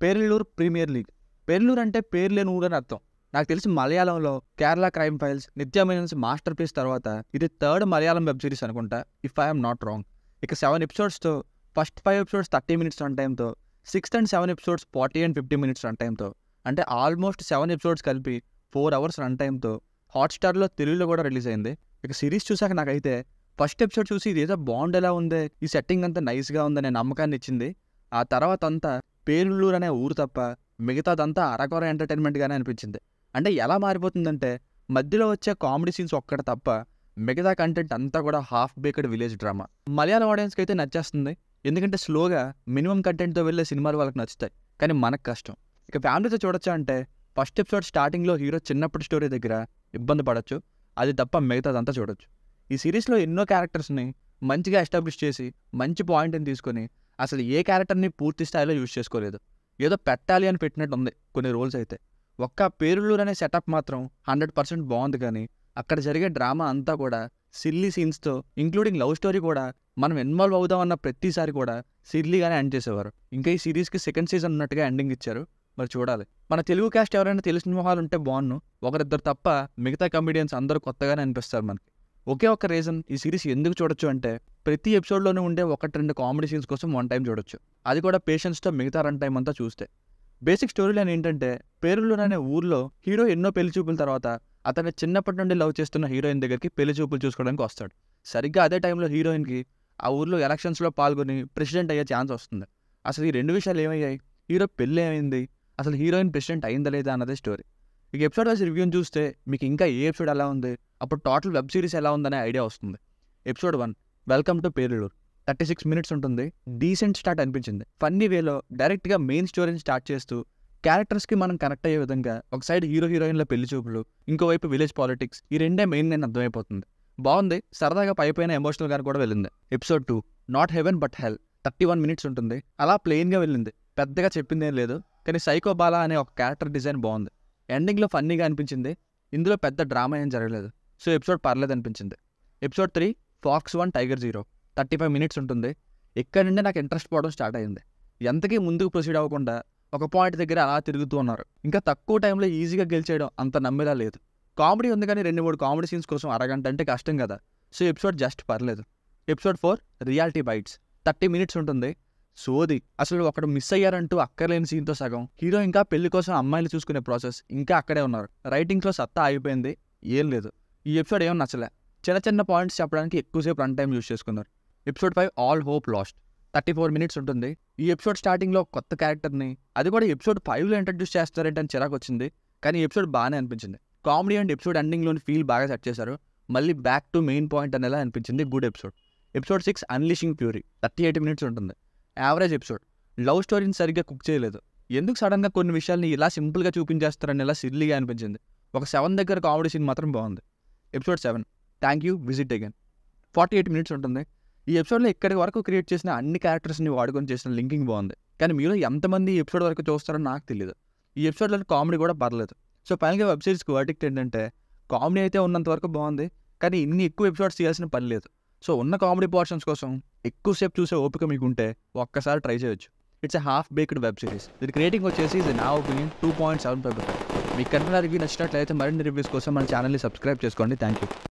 పేర్లూరు premier league. పేర్లూరు అంటే పేర్లేని ఊరు అని అర్థం. నాకు తెలిసి మలయాళంలో కేరళ క్రైమ్ ఫైల్స్, నిత్య మీనన్స్ మాస్టర్ పీస్ తర్వాత ఇది థర్డ్ మలయాళం వెబ్ సిరీస్ అనుకుంటా, ఇఫ్ ఐఎమ్ నాట్ రాంగ్. ఇక 7 ఎపిసోడ్స్తో, ఫస్ట్ 5 ఎపిసోడ్స్ 30 మినిట్స్ రన్ టైంతో, 6th and 7 episodes 40 and 50 minutes run టైంతో, అంటే ఆల్మోస్ట్ 7 ఎపిసోడ్స్ కలిపి 4 hours రన్ టైంతో హాట్స్టార్లో తెలుగులో కూడా రిలీజ్ అయింది. ఇక సిరీస్ చూసాక నాకైతే ఫస్ట్ ఎపిసోడ్ చూసి ఇదేదో బాగుండేలా ఉందే, ఈ సెట్టింగ్ అంతా నైస్గా ఉందనే నమ్మకాన్ని ఇచ్చింది. ఆ తర్వాత అంతా పేర్లూరు అనే ఊరు తప్ప మిగతాదంతా అరకొర ఎంటర్టైన్మెంట్గానే అనిపించింది. అంటే ఎలా మారిపోతుందంటే మధ్యలో వచ్చే కామెడీ సీన్స్ ఒక్కటి తప్ప మిగతా కంటెంట్ అంతా కూడా half baked village drama. Malayalam ఆడియన్స్కి అయితే నచ్చేస్తుంది, ఎందుకంటే స్లోగా మినిమం కంటెంట్తో వెళ్ళే సినిమాలు వాళ్ళకి నచ్చుతాయి, కానీ మనకు కష్టం. ఇక ఫ్యామిలీతో చూడొచ్చా అంటే ఫస్ట్ ఎపిసోడ్ స్టార్టింగ్లో హీరో చిన్నప్పటి స్టోరీ దగ్గర ఇబ్బంది పడవచ్చు, అది తప్ప మిగతాదంతా చూడొచ్చు. ఈ సిరీస్లో ఎన్నో క్యారెక్టర్స్ని మంచిగా ఎస్టాబ్లిష్ చేసి మంచి పాయింట్ని తీసుకొని అసలు ఏ క్యారెక్టర్ని పూర్తి స్థాయిలో యూజ్ చేసుకోలేదు, ఏదో పెట్టాలి అని పెట్టినట్టు ఉంది కొన్ని రోల్స్ అయితే. ఒక్క పేరులూరు అనే సెటప్ మాత్రం 100% బాగుంది, కానీ అక్కడ జరిగే డ్రామా అంతా కూడా సిల్లీ సీన్స్తో, ఇంక్లూడింగ్ లవ్ స్టోరీ కూడా మనం ఇన్వాల్వ్ అవుదామన్న ప్రతిసారి కూడా సిల్లీగానే ఎండ్ చేసేవారు. ఇంకా ఈ సిరీస్కి సెకండ్ సీజన్ ఉన్నట్టుగా ఎండింగ్ ఇచ్చారు, మరి చూడాలి. మన తెలుగు క్యాస్ట్ ఎవరైనా తెలిసిన మొహాలు ఉంటే బాగున్ను, ఒకరిద్దరు తప్ప మిగతా కమెడియన్స్ అందరూ కొత్తగానే అనిపిస్తారు మనకి. ఒకే ఒక్క రీజన్ ఈ సిరీస్ ఎందుకు చూడొచ్చు అంటే ప్రతి ఎపిసోడ్లోనే ఉండే 1-2 కామెడీ సీన్స్ కోసం 1 time చూడొచ్చు, అది కూడా పేషెన్స్తో మిగతా రన్ టైం అంతా చూస్తే. బేసిక్ స్టోరీ లైన్ ఏంటంటే పేరులూరు అనే ఊర్లో హీరో ఎన్నో పెళ్లి చూపుల తర్వాత అతన్ని చిన్నప్పటి నుండి లవ్ చేస్తున్న హీరోయిన్ దగ్గరికి పెళ్లి చూపులు చూసుకోవడానికి వస్తాడు. సరిగ్గా అదే టైంలో హీరోయిన్కి ఆ ఊర్లో ఎలక్షన్స్లో పాల్గొని ప్రెసిడెంట్ అయ్యే ఛాన్స్ వస్తుంది. అసలు ఈ 2 విషయాలు ఏమయ్యాయి, హీరో పెళ్ళి ఏమైంది, అసలు హీరోయిన్ ప్రెసిడెంట్ అయిందా లేదా అన్నదే స్టోరీ. ఇక ఎపిసోడ్ వైజ్ రివ్యూని చూస్తే మీకు ఇంకా ఏ ఎపిసోడ్ ఎలా ఉంది, అప్పుడు టోటల్ వెబ్ సిరీస్ ఎలా ఉందనే ఐడియా వస్తుంది. ఎపిసోడ్ 1 వెల్కమ్ టు పేరులూరు 36 minutes ఉంటుంది. డీసెంట్ స్టార్ట్ అనిపించింది. ఫన్నీ వేలో డైరెక్ట్గా మెయిన్ స్టోరీని స్టార్ట్ చేస్తూ క్యారెక్టర్స్కి మనం కనెక్ట్ అయ్యే విధంగా ఒక సైడ్ హీరో హీరోయిన్ల పెళ్లి చూపులు, ఇంకోవైపు విలేజ్ పాలిటిక్స్, ఈ రెండే మెయిన్ నేను అర్థమైపోతుంది. బాగుంది, సరదాగా పైపైన ఎమోషనల్ గాని కూడా వెళ్ళింది. Episode 2 not heaven but hell 31 minutes ఉంటుంది. అలా ప్లెయిన్గా వెళ్ళింది, పెద్దగా చెప్పిందేం లేదు, కానీ సైకో బాలా అనే ఒక క్యారెక్టర్ డిజైన్ బాగుంది. ఎండింగ్లో ఫన్నీగా అనిపించింది, ఇందులో పెద్ద డ్రామా ఏం జరగలేదు, సో ఎపిసోడ్ పర్లేదు అనిపించింది. ఎపిసోడ్ 3 ఫాక్స్ 1 టైగర్ 0 35 minutes ఉంటుంది. ఇక్కడ నుండి నాకు ఇంట్రెస్ట్ పోవడం స్టార్ట్ అయింది. ఎంతకీ ముందుకు ప్రొసీడ్ అవ్వకుండా ఒక పాయింట్ దగ్గర అలా తిరుగుతూ ఉన్నారు. ఇంకా తక్కువ టైంలో ఈజీగా గెలిచేయడం అంత నమ్మేలా లేదు. కామెడీ ఉంది, కానీ 2-3 కామెడీ సీన్స్ కోసం అరగంట అంటే కష్టం కదా, సో ఎపిసోడ్ జస్ట్ పర్లేదు. ఎపిసోడ్ 4 రియాలిటీ బైట్స్ 30 minutes ఉంటుంది. సోది, అసలు ఒకడు మిస్ అయ్యారంటూ అక్కర్లేని సీన్తో సగం. హీరో ఇంకా పెళ్లి కోసం అమ్మాయిలు చూసుకునే ప్రాసెస్ ఇంకా అక్కడే ఉన్నారు. రైటింగ్స్లో సత్తా అయిపోయింది, ఏం లేదు. ఈ ఎపిసోడ్ ఏం నచ్చలే, చిన్న చిన్న పాయింట్స్ చెప్పడానికి ఎక్కువసేపు రన్ టైం యూజ్ చేసుకున్నారు. Episode 5 all hope last 34 minutes ఉంటుంది. ఈ ఎపిసోడ్ స్టార్టింగ్లో కొత్త క్యారెక్టర్ని, అది కూడా ఎపిసోడ్ 5లో ఇంట్రడ్యూస్ చేస్తారేంటని చిరాకు వచ్చింది, కానీ ఎపిసోడ్ బాగానే అనిపించింది. కామెడీ అండ్ ఎపిసోడ్ ఎండింగ్లోని ఫీల్ బాగా సెట్ చేశారు, మళ్ళీ బ్యాక్ టు మెయిన్ పాయింట్ అనేలా అనిపించింది. Good episode. Episode 6 unleashing fury 38 minutes ఉంటుంది. Average episode. లవ్ స్టోరీని సరిగ్గా కుక్ చేయలేదు, ఎందుకు సడన్గా కొన్ని విషయాల్ని ఇలా సింపుల్గా చూపించేస్తారని ఇలా సిల్లీగా అనిపించింది. ఒక 7 దగ్గర కామెడీ సీన్ మాత్రం బాగుంది. Episode 7 thank you visit again 48 minutes ఉంటుంది. ఈ ఎపిసోడ్లో ఇక్కడి వరకు క్రియేట్ చేసిన అన్ని క్యారెక్టర్స్ని వాడుకొని చేసిన లింకింగ్ బాగుంది, కానీ మీలో ఎంతమంది ఈ ఎపిసోడ్ వరకు చూస్తారో నాకు తెలియదు. ఈ ఎపిసోడ్లో కామెడీ కూడా పర్లేదు. సో ఫైనల్గా వెబ్ సిరీస్కి వర్డిక్ట్ ఏంటంటే కామెడీ అయితే ఉన్నంత వరకు బాగుంది, కానీ ఇన్ని ఎక్కువ ఎపిసోడ్స్ చేయాల్సిన పని లేదు. సో ఉన్న కామెడీ పోర్షన్స్ కోసం ఎక్కువసేపు చూసే ఓపిక మీకుంటే ఒక్కసారి ట్రై చేయొచ్చు. It's a half baked web series. దీనికి రేటింగ్ వచ్చేసి ఇది నా ఒపీనియన్ 2.75. మీకు కనుక రివ్యూ నచ్చినట్లయితే మరిన్ని రివ్యూస్ కోసం మన ఛానల్ని సబ్స్క్రైబ్ చేసుకోండి. Thank you.